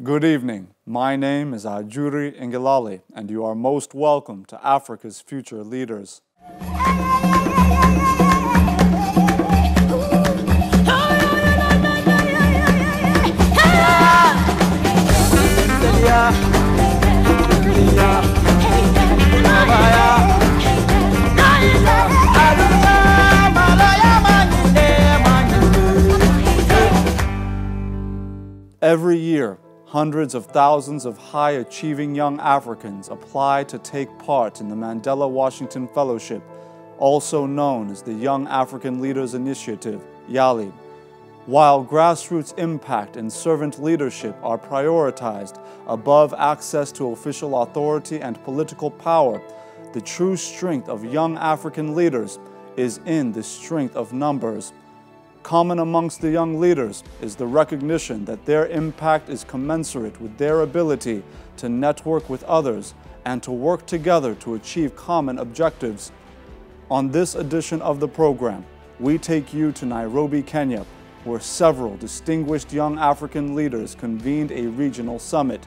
Good evening. My name is Ajuri Ngilali, and you are most welcome to Africa's Future Leaders. Every year, hundreds of thousands of high-achieving young Africans apply to take part in the Mandela Washington Fellowship, also known as the Young African Leaders Initiative, YALI. While grassroots impact and servant leadership are prioritized above access to official authority and political power, the true strength of young African leaders is in the strength of numbers. Common amongst the young leaders is the recognition that their impact is commensurate with their ability to network with others and to work together to achieve common objectives. On this edition of the program, we take you to Nairobi, Kenya, where several distinguished young African leaders convened a regional summit.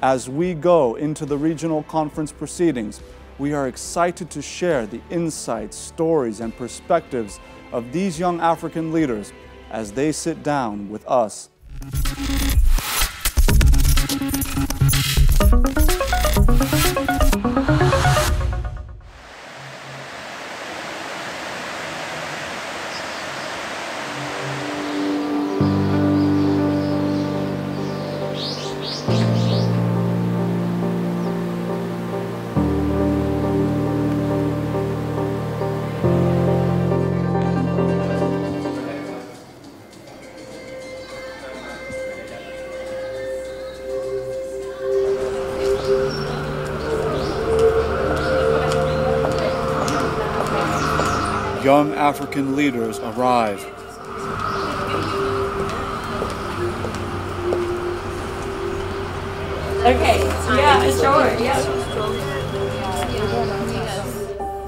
As we go into the regional conference proceedings, we are excited to share the insights, stories, and perspectives of these young African leaders as they sit down with us. Young African leaders arrive. Okay, yeah, sure, yeah.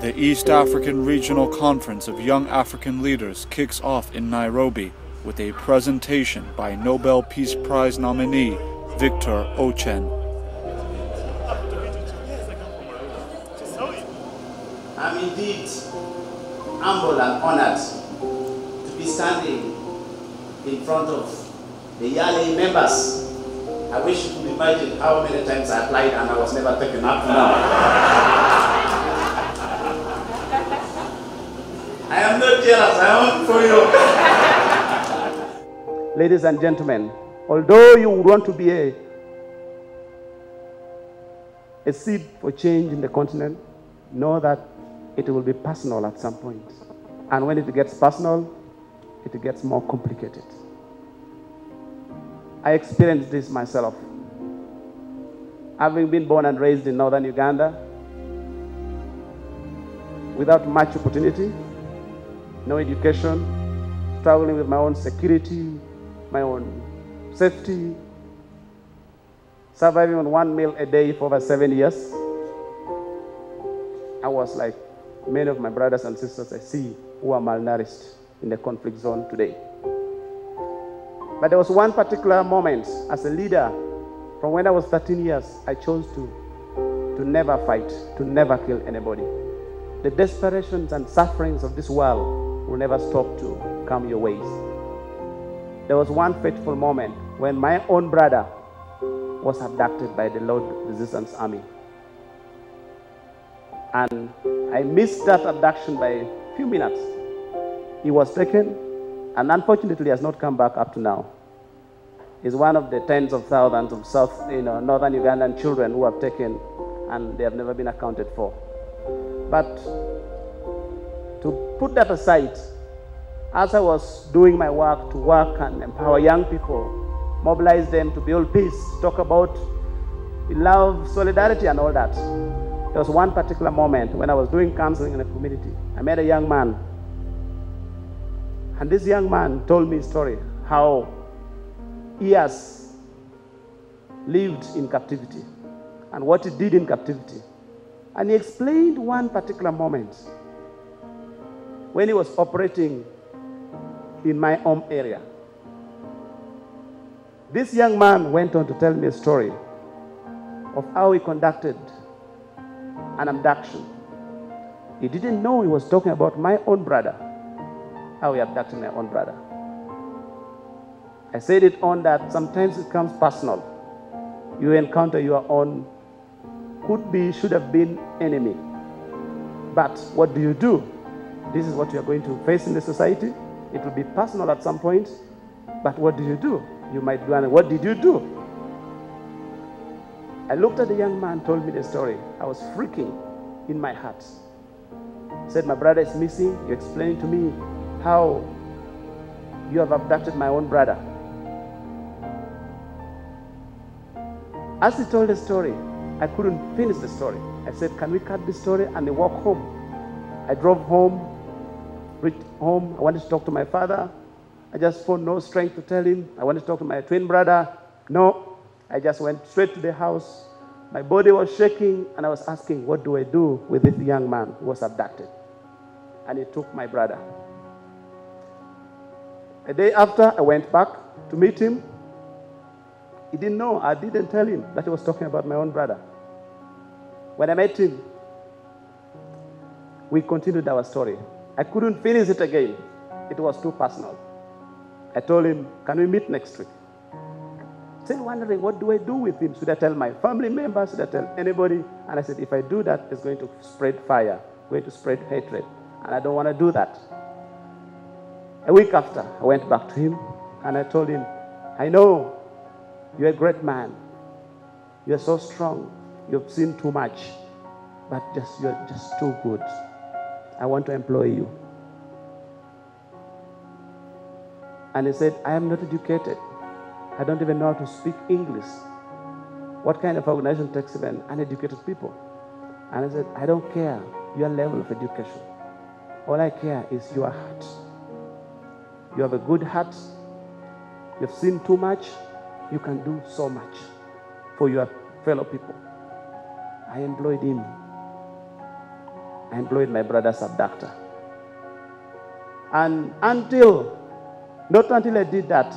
The East African Regional Conference of Young African Leaders kicks off in Nairobi with a presentation by Nobel Peace Prize nominee Victor Ochen. I'm indeed humbled and honored to be standing in front of the YALI members. I wish you could imagine how many times I applied and I was never taken up now. I am not jealous, I want for you. Ladies and gentlemen, although you would want to be a seed for change in the continent, know that it will be personal at some point. And when it gets personal, it gets more complicated. I experienced this myself. Having been born and raised in northern Uganda, without much opportunity, no education, struggling with my own security, my own safety, surviving on 1 meal a day for over 7 years, I was like many of my brothers and sisters I see who are malnourished in the conflict zone today. But there was one particular moment as a leader, from when I was 13 years, I chose to never fight, to never kill anybody. The desperations and sufferings of this world will never stop to come your ways. There was one fateful moment when my own brother was abducted by the Lord Resistance Army. And I missed that abduction by a few minutes. He was taken, and unfortunately has not come back up to now. He's one of the tens of thousands of northern Ugandan children who have taken, and they have never been accounted for. But to put that aside, as I was doing my work to work and empower young people, mobilize them to build peace, talk about love, solidarity, and all that, there was one particular moment when I was doing counseling in a community. I met a young man, and this young man told me a story, how he has lived in captivity and what he did in captivity. And he explained one particular moment when he was operating in my home area. This young man went on to tell me a story of how he conducted an abduction. He didn't know he was talking about my own brother, how he abducted my own brother. I said it on that sometimes it comes personal. You encounter your own, could be, should have been enemy. But what do? This is what you are going to face in the society. It will be personal at some point, but what do? You might do, and what did you do? I looked at the young man, told me the story. I was freaking in my heart. He said, my brother is missing. You're explaining to me how you have abducted my own brother. As he told the story, I couldn't finish the story. I said, can we cut this story? And they walked home. I drove home, reached home. I wanted to talk to my father. I just found no strength to tell him. I wanted to talk to my twin brother. No, I just went straight to the house. My body was shaking, and I was asking, what do I do with this young man who was abducted? And he took my brother. A day after, I went back to meet him. He didn't know. I didn't tell him that he was talking about my own brother. When I met him, we continued our story. I couldn't finish it again. It was too personal. I told him, can we meet next week? Still wondering, what do I do with him? Should I tell my family members? Should I tell anybody? And I said, if I do that, it's going to spread fire, going to spread hatred. And I don't want to do that. A week after, I went back to him, and I told him, I know you're a great man. You're so strong. You've seen too much. But you're just too good. I want to employ you. And he said, I am not educated. I don't even know how to speak English. What kind of organization takes even uneducated people? And I said, I don't care your level of education. All I care is your heart. You have a good heart. You've seen too much. You can do so much for your fellow people. I employed him. I employed my brother's abductor. And not until I did that,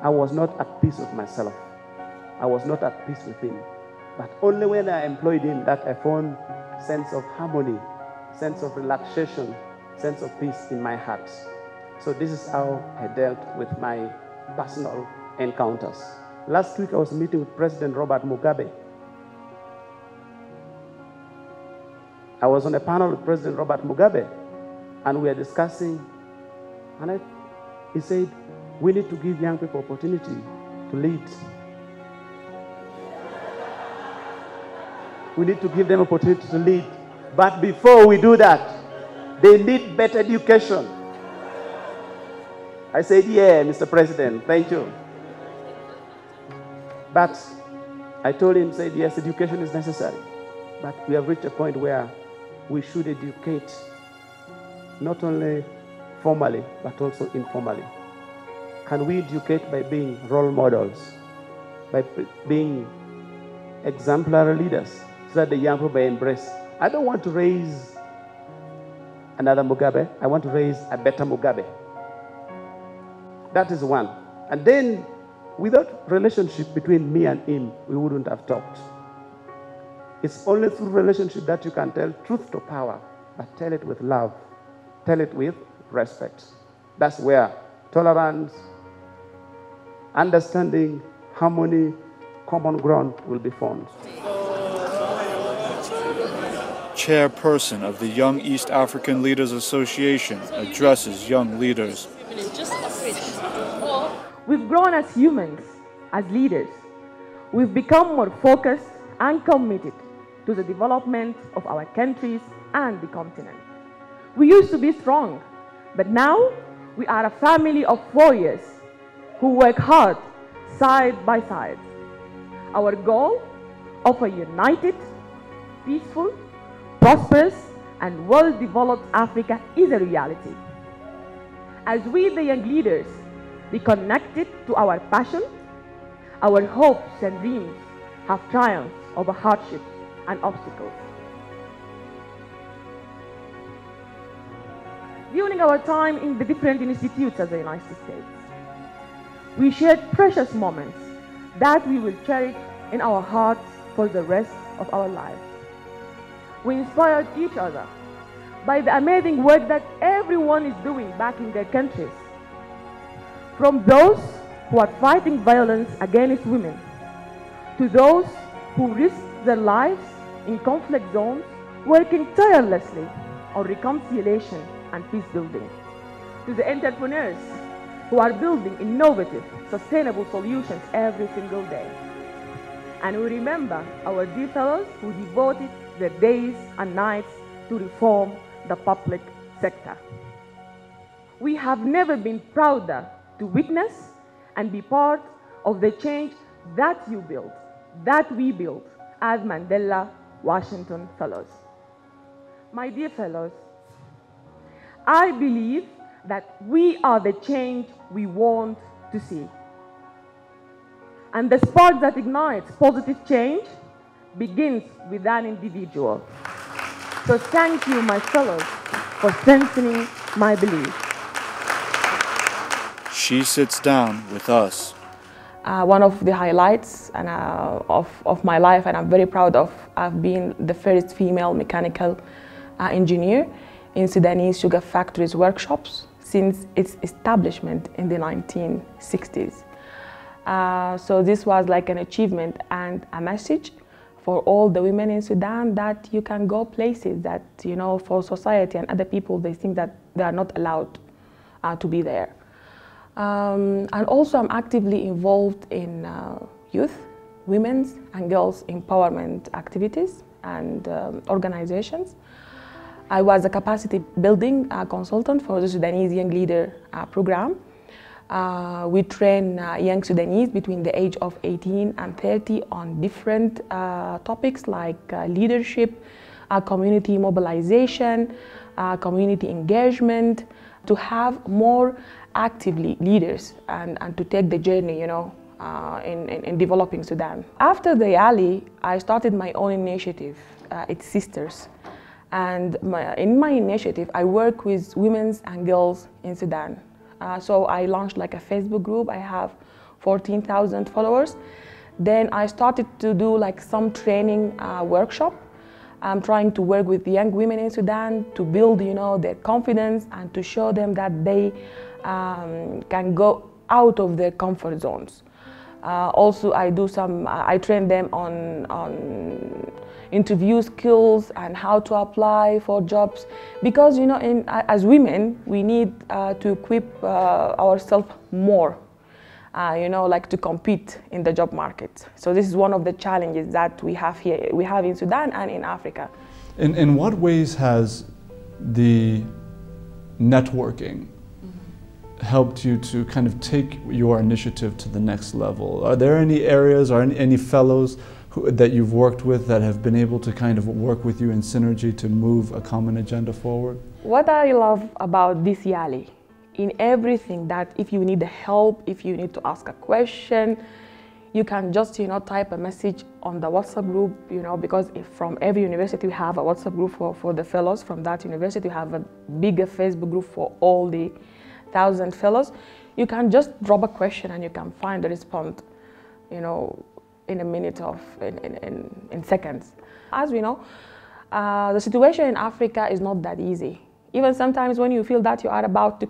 I was not at peace with myself. I was not at peace with him. But only when I employed him that I found sense of harmony, sense of relaxation, sense of peace in my heart. So this is how I dealt with my personal encounters. Last week I was meeting with President Robert Mugabe. I was on a panel with President Robert Mugabe, and we were discussing, and he said, we need to give young people opportunity to lead. We need to give them opportunity to lead. But before we do that, they need better education. I said, yeah, Mr. President, thank you. But I told him, said, yes, education is necessary. But we have reached a point where we should educate not only formally, but also informally. Can we educate by being role models, by being exemplary leaders, so that the young people may embrace? I don't want to raise another Mugabe. I want to raise a better Mugabe. That is one. And then, without relationship between me and him, we wouldn't have talked. It's only through relationship that you can tell truth to power, but tell it with love. Tell it with respect. That's where tolerance, understanding, harmony, common ground will be found. Chairperson of the Young East African Leaders Association addresses young leaders. We've grown as humans, as leaders. We've become more focused and committed to the development of our countries and the continent. We used to be strong, but now we are a family of warriors who work hard side by side. Our goal of a united, peaceful, prosperous, and well-developed Africa is a reality. As we, the young leaders, be connected to our passion, our hopes and dreams have triumphed over hardships and obstacles. During our time in the different institutes of the United States, We shared precious moments that we will cherish in our hearts for the rest of our lives. We inspired each other by the amazing work that everyone is doing back in their countries. From those who are fighting violence against women, to those who risk their lives in conflict zones, working tirelessly on reconciliation and peace building, to the entrepreneurs who are building innovative, sustainable solutions every single day. And we remember our dear fellows who devoted their days and nights to reform the public sector. We have never been prouder to witness and be part of the change that you built, that we built as Mandela Washington Fellows. My dear fellows, I believe that we are the change we want to see. And the spark that ignites positive change begins with an individual. So thank you, my fellows, for strengthening my belief. She sits down with us. One of the highlights of my life, and I'm very proud of, I've been the first female mechanical engineer in Sudanese sugar factories workshops since its establishment in the 1960s. So this was like an achievement and a message for all the women in Sudan that you can go places that, you know, for society and other people, they think that they are not allowed to be there. And also I'm actively involved in youth, women's and girls empowerment activities and organizations. I was a capacity building consultant for the Sudanese Young Leader program. We train young Sudanese between the age of 18 and 30 on different topics like leadership, community mobilization, community engagement, to have more actively leaders and to take the journey, you know, in developing Sudan. After the rally, I started my own initiative, It's Sisters. And in my initiative, I work with women and girls in Sudan. So I launched like a Facebook group. I have 14,000 followers. Then I started to do like some training workshop. I'm trying to work with young women in Sudan to build, you know, their confidence and to show them that they can go out of their comfort zones. Also, I train them on interview skills and how to apply for jobs, because, you know, as women, we need to equip ourselves more, you know, like to compete in the job market. So this is one of the challenges that we have here, we have in Sudan and in Africa. In what ways has the networking helped you to kind of take your initiative to the next level? Are there any areas or any fellows that you've worked with that have been able to kind of work with you in synergy to move a common agenda forward? What I love about this YALI, in everything, that if you need help, if you need to ask a question, you can just, you know, type a message on the WhatsApp group, you know, because from every university we have a WhatsApp group for the fellows. From that university we have a bigger Facebook group for all the 1,000 fellows. You can just drop a question and you can find the response, you know, in a minute in seconds. As we know, the situation in Africa is not that easy. Even sometimes when you feel that you are about to